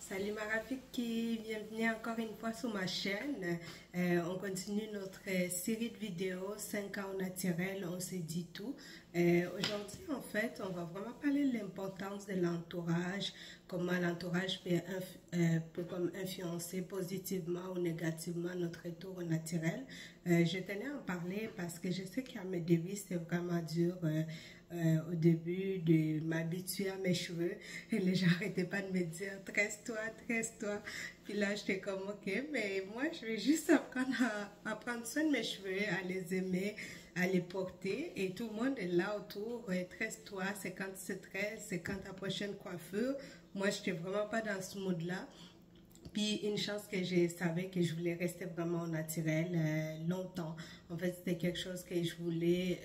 Salut Marafiki, bienvenue encore une fois sur ma chaîne. On continue notre série de vidéos 5 ans au naturel, on s'est dit tout. Aujourd'hui en fait, on va vraiment parler de l'importance de l'entourage, comment l'entourage peut comme influencer positivement ou négativement notre retour au naturel. Je tenais à en parler parce que je sais qu'à mes débuts c'était vraiment dur. Au début de m'habituer à mes cheveux et les gens n'arrêtaient pas de me dire tresse-toi, tresse-toi. Puis là j'étais comme ok, mais moi je vais juste apprendre à prendre soin de mes cheveux, à les aimer, à les porter, et tout le monde est là autour. Tresse-toi, c'est quand tu te tresses, c'est quand ta prochaine coiffure. Moi je n'étais vraiment pas dans ce mood là. Puis une chance que je savais que je voulais rester vraiment au naturel longtemps. En fait, c'était quelque chose que je voulais,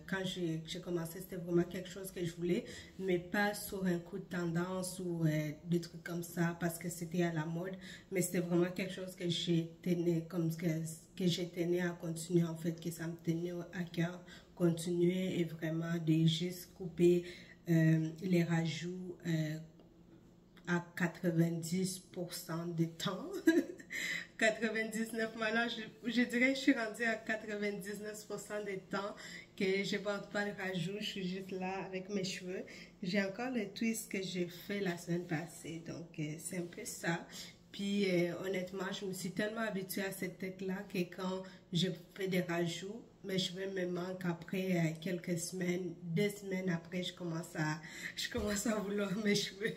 quand j'ai commencé, c'était vraiment quelque chose que je voulais, mais pas sur un coup de tendance ou des trucs comme ça parce que c'était à la mode. Mais c'était vraiment quelque chose que j'ai tenu, que j'ai tenu à continuer, en fait, que ça me tenait à cœur, continuer et vraiment de juste couper les rajouts à 90% du temps. 99, maintenant je dirais que je suis rendue à 99% du temps que je ne porte pas de rajout, je suis juste là avec mes cheveux. J'ai encore le twist que j'ai fait la semaine passée, donc c'est un peu ça. Puis honnêtement, je me suis tellement habituée à cette tête-là que quand je fais des rajouts, mes cheveux me manquent après quelques semaines, 2 semaines après, je commence à vouloir mes cheveux.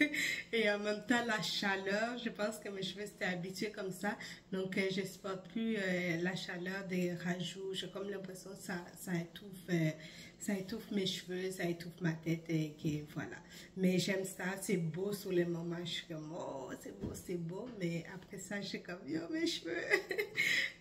Et en même temps, la chaleur, je pense que mes cheveux s'étaient habitués comme ça. Donc, je ne supporte plus la chaleur des rajouts. J'ai comme l'impression que ça étouffe mes cheveux, ça étouffe ma tête et que voilà. Mais j'aime ça, c'est beau sur les moments. Je suis comme, oh, c'est beau. Mais après ça, je suis comme, yo, mes cheveux,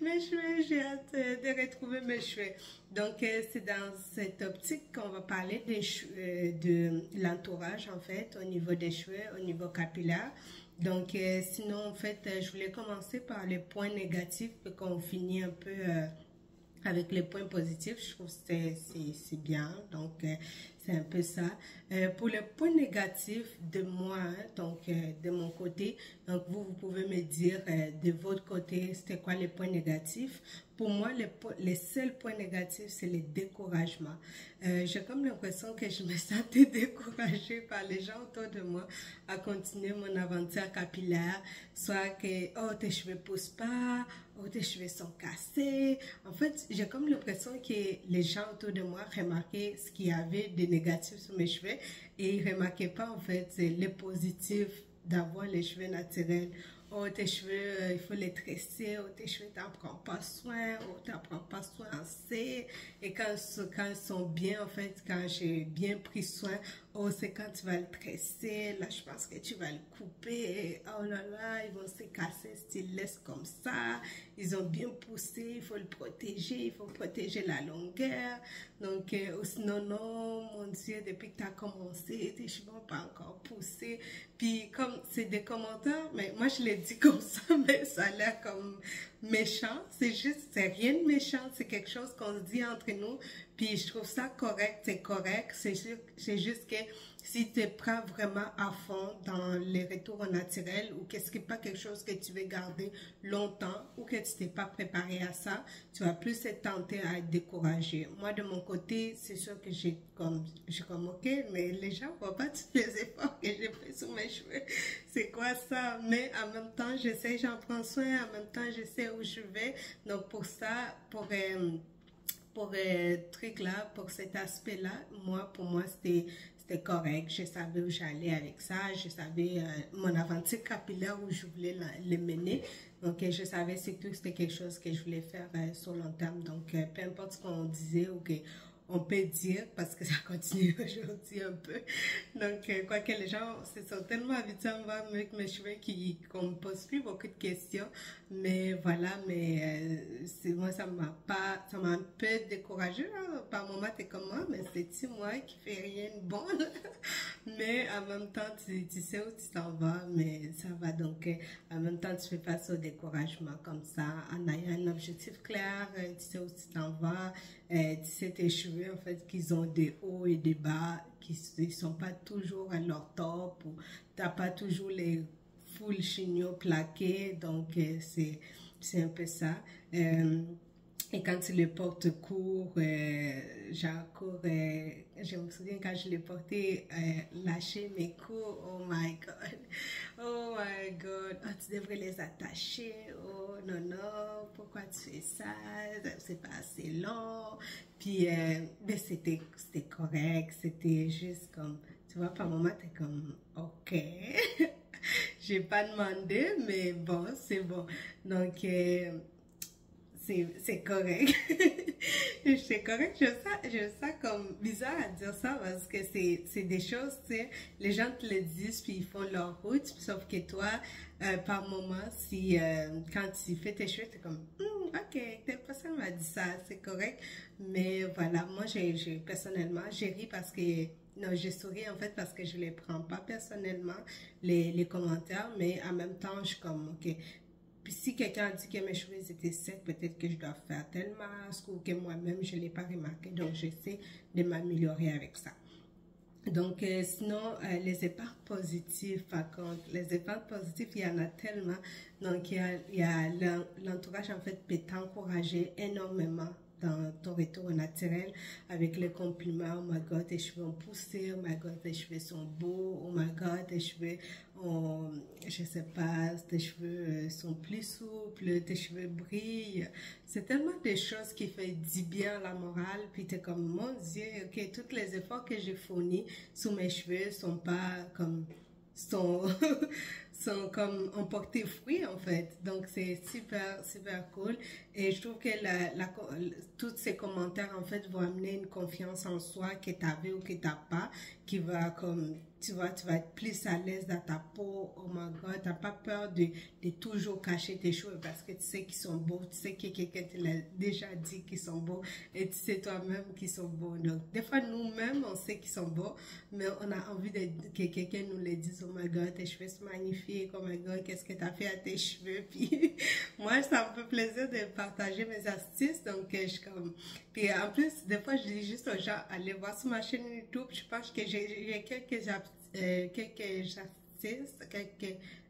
mes cheveux, j'ai hâte de retrouver mes cheveux. Donc, c'est dans cette optique qu'on va parler de l'entourage, en fait, au niveau des cheveux, au niveau capillaire. Donc, sinon, en fait, je voulais commencer par les points négatifs pour qu'on finisse un peu avec les points positifs. Je trouve que c'est bien. Donc, c'est un peu ça. Pour les points négatifs de moi, hein, donc de mon côté, donc vous pouvez me dire de votre côté, c'était quoi les points négatifs. Pour moi, les seuls points négatifs, c'est le découragement. J'ai comme l'impression que je me sentais découragée par les gens autour de moi à continuer mon aventure capillaire. Soit que, oh, tes cheveux poussent pas, oh, tes cheveux sont cassés. En fait, j'ai comme l'impression que les gens autour de moi remarquaient ce qu'il y avait de négatif sur mes cheveux et ils ne remarquaient pas, en fait, les positifs d'avoir les cheveux naturels. Oh, tes cheveux, il faut les tresser. Oh, tes cheveux, t'en prends pas soin. Oh, t'en prends pas soin assez. Et quand ils sont bien, en fait, quand j'ai bien pris soin, oh, c'est quand tu vas le tresser. Là, je pense que tu vas le couper. Oh là là, ils vont se casser si tu le laisses comme ça. Ils ont bien poussé. Il faut le protéger. Il faut protéger la longueur. Donc, sinon, non, mon Dieu, depuis que tu as commencé, tes cheveux n'ont pas encore poussé. Puis, comme c'est des commentaires, mais moi, je l'ai dit comme ça, mais ça a l'air comme méchant. C'est juste, c'est rien de méchant. C'est quelque chose qu'on se dit entre nous. Puis, je trouve ça correct. C'est correct. C'est juste que si tu prends vraiment à fond dans les retours au naturel ou qu'est-ce qui n'est pas quelque chose que tu veux garder longtemps ou que tu t'es pas préparé à ça, tu vas plus être tenté à être découragé. Moi, de mon côté, c'est sûr que j'ai comme ok, mais les gens ne voient pas tous les efforts que j'ai fait sur mes cheveux. C'est quoi ça? Mais en même temps, j'en prends soin, en même temps, je sais où je vais. Donc, pour ça, pour truc là, pour cet aspect-là, pour moi, c'était correct. Je savais où j'allais avec ça. Je savais mon aventure capillaire où je voulais le mener. Donc, je savais surtout que c'était quelque chose que je voulais faire sur long terme. Donc, peu importe ce qu'on disait ou on peut dire, parce que ça continue aujourd'hui un peu. Donc, quoique les gens se sont tellement habitués à me voir avec mes cheveux qu'on ne me pose plus beaucoup de questions. Mais voilà, mais moi, ça m'a un peu découragée. Hein. Par moment, t'es comme moi, mais c'est-tu moi qui fais rien de bon? Mais en même temps, tu sais où tu t'en vas, mais ça va. Donc, en même temps, tu fais face au découragement comme ça, en ayant un objectif clair, tu sais où tu t'en vas, tu sais tes cheveux, en fait, qu'ils ont des hauts et des bas, qui ne sont pas toujours à leur top, ou tu n'as pas toujours les full chignon plaqué, donc c'est un peu ça. Et quand tu le portes court, genre court, je me souviens quand je l'ai porté, lâcher mes coups, oh my god, oh my god, oh, tu devrais les attacher, oh non, non, pourquoi tu fais ça, c'est pas assez long, puis ben c'était correct, c'était juste comme, tu vois, par moment t'es comme, ok, j'ai pas demandé, mais bon, c'est bon, donc c'est correct. C'est correct. Je sens comme bizarre à dire ça parce que c'est des choses, tu sais, les gens te le disent puis ils font leur route, sauf que toi, par moment, si quand tu fais tes cheveux, t'es comme, ok, telle personne m'a dit ça, c'est correct. Mais voilà, moi, personnellement, j'ai ri parce que, non, j'ai souri en fait parce que je les prends pas personnellement, les commentaires, mais en même temps, je suis comme, ok. Puis si quelqu'un a dit que mes cheveux étaient secs, peut-être que je dois faire tel masque ou que moi-même je ne l'ai pas remarqué. Donc j'essaie de m'améliorer avec ça. Donc sinon, les impacts positifs, par contre, les impacts positifs, il y en a tellement. Donc il y a l'entourage en fait peut t'encourager énormément dans ton retour au naturel avec les compliments. Oh my god, tes cheveux ont poussé, oh my god, tes cheveux sont beaux, oh my god, tes cheveux ont, je sais pas, tes cheveux sont plus souples, tes cheveux brillent. C'est tellement des choses qui font du bien à la morale, puis t'es comme, mon Dieu, ok, tous les efforts que j'ai fournis sous mes cheveux sont pas comme, sont comme ont porté fruit en fait, donc c'est super cool et je trouve que tous ces commentaires en fait vont amener une confiance en soi que tu avais ou que tu n'as pas, qui va comme tu vas être plus à l'aise dans ta peau. Oh my god, t'as pas peur de toujours cacher tes cheveux parce que tu sais qu'ils sont beaux, tu sais que quelqu'un te l'a déjà dit qu'ils sont beaux et tu sais toi-même qu'ils sont beaux. Donc des fois nous-mêmes on sait qu'ils sont beaux, mais on a envie que quelqu'un nous le dise. Oh my god, tes cheveux sont magnifiques, oh my god, qu'est-ce que tu as fait à tes cheveux. Puis moi ça me fait plaisir de partager mes astuces, donc je suis comme, puis en plus des fois je dis juste aux gens allez voir sur ma chaîne YouTube, je pense que j'ai quelques astuces,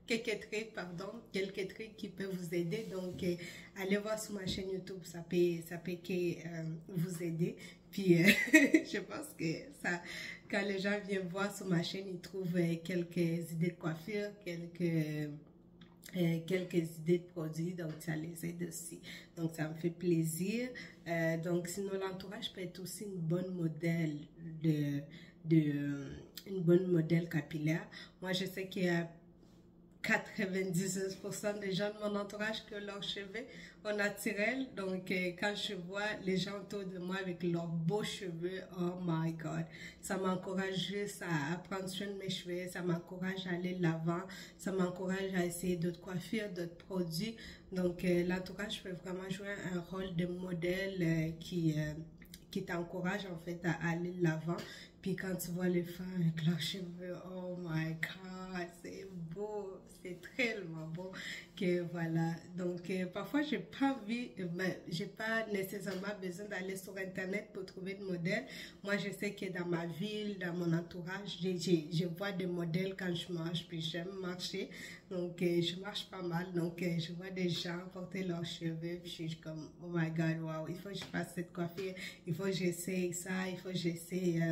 quelques trucs, pardon, quelques trucs qui peuvent vous aider. Donc, allez voir sur ma chaîne YouTube, ça peut vous aider. Puis, je pense que ça, quand les gens viennent voir sur ma chaîne, ils trouvent quelques idées de coiffure, quelques idées de produits, donc ça les aide aussi. Donc, ça me fait plaisir. Donc, sinon, l'entourage peut être aussi une bonne modèle une bonne modèle capillaire. Moi, je sais qu'il y a 99% des gens de mon entourage qui ont leurs cheveux au naturel. Donc, quand je vois les gens autour de moi avec leurs beaux cheveux, oh my god, ça m'encourage juste à prendre soin de mes cheveux, ça m'encourage à aller de l'avant, ça m'encourage à essayer d'autres coiffures, d'autres produits. Donc, l'entourage peut vraiment jouer un rôle de modèle qui t'encourage en fait à aller de l'avant. Puis quand tu vois les femmes avec leurs cheveux, oh my god, c'est beau, c'est tellement beau que voilà. Donc parfois j'ai pas envie, j'ai pas nécessairement besoin d'aller sur internet pour trouver de modèles. Moi je sais que dans ma ville, dans mon entourage, je vois des modèles quand je marche, puis j'aime marcher. Donc je marche pas mal, donc je vois des gens porter leurs cheveux, puis je suis comme oh my god, wow, il faut que je fasse cette coiffure, il faut que j'essaye ça, il faut que j'essaye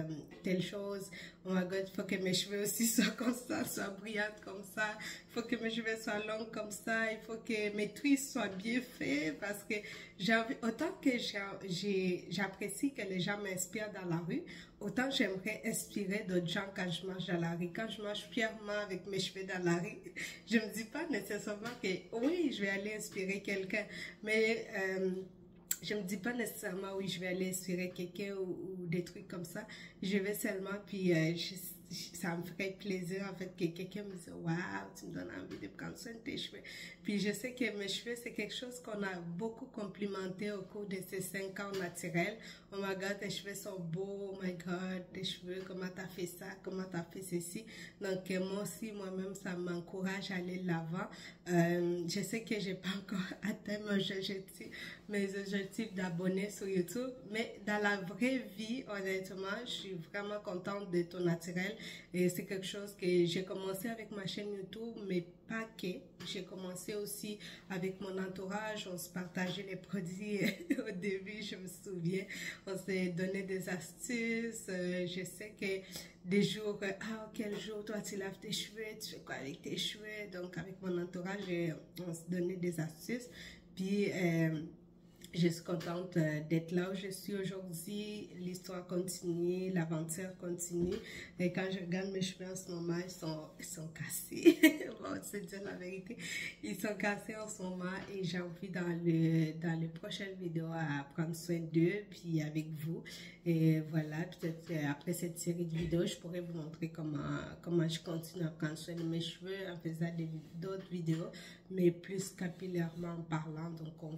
telle chose. Oh my god, il faut que mes cheveux aussi soient comme ça, soient brillantes comme ça, il faut que mes cheveux soient longs comme ça, il faut que mes twists soient bien faits, parce que autant que j'apprécie que les gens m'inspirent dans la rue, autant j'aimerais inspirer d'autres gens quand je marche dans la rue. Quand je marche fièrement avec mes cheveux dans la rue, je me dis pas nécessairement que oui, je vais aller inspirer quelqu'un, mais je me dis pas nécessairement oui, je vais aller inspirer quelqu'un ou des trucs comme ça. Je vais seulement, puis ça me ferait plaisir en fait que quelqu'un me dise waouh, tu me donnes envie de prendre soin de tes cheveux. Puis je sais que mes cheveux c'est quelque chose qu'on a beaucoup complimenté au cours de ces 5 ans naturels. Oh my god, tes cheveux sont beaux, oh my god, tes cheveux, comment t'as fait ça, comment t'as fait ceci. Donc moi aussi, moi-même, ça m'encourage à aller de l'avant. Je sais que j'ai pas encore atteint mes objectifs d'abonnés sur YouTube, mais dans la vraie vie, honnêtement, je suis vraiment contente de ton naturel. Et c'est quelque chose que j'ai commencé avec ma chaîne YouTube, mais pas que. J'ai commencé aussi avec mon entourage, on se partageait les produits au début, je me souviens. On s'est donné des astuces. Je sais que des jours, ah, quel jour toi tu laves tes cheveux, tu fais quoi avec tes cheveux? Donc avec mon entourage, on se donnait des astuces. Puis je suis contente d'être là où je suis aujourd'hui. L'histoire continue, l'aventure continue. Et quand je regarde mes cheveux en ce moment, ils sont cassés. Bon, c'est dire la vérité. Ils sont cassés en ce moment et j'ai envie dans les prochaines vidéos à prendre soin d'eux, puis avec vous. Et voilà, peut-être après cette série de vidéos, je pourrais vous montrer comment je continue à prendre soin de mes cheveux en faisant d'autres vidéos, mais plus capillairement parlant. Donc, on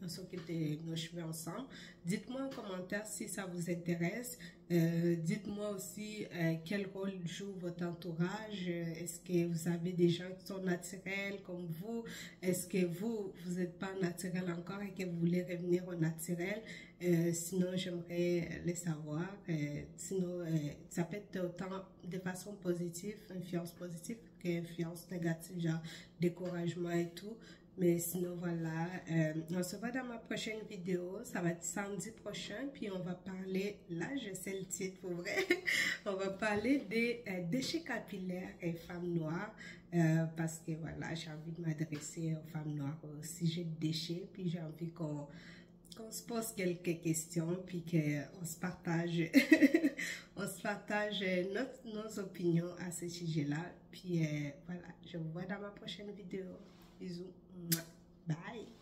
s'occupe de nos cheveux ensemble. Dites-moi en commentaire si ça vous intéresse. Dites-moi aussi quel rôle joue votre entourage. Est-ce que vous avez des gens qui sont naturels comme vous? Est-ce que vous n'êtes pas naturel encore et que vous voulez revenir au naturel? Sinon, j'aimerais le savoir. Sinon, ça peut être autant de façon positive, influence positive, qu'influence négative, genre découragement et tout. Mais sinon, voilà, on se voit dans ma prochaine vidéo. Ça va être samedi prochain. Puis on va parler, là je sais le titre pour vrai, on va parler des déchets capillaires et femmes noires. Parce que voilà, j'ai envie de m'adresser aux femmes noires au sujet de déchets. Puis j'ai envie qu'on se pose quelques questions, puis qu'on se partage, on se partage nos opinions à ce sujet-là. Puis voilà, je vous vois dans ma prochaine vidéo. Bisous. Bye.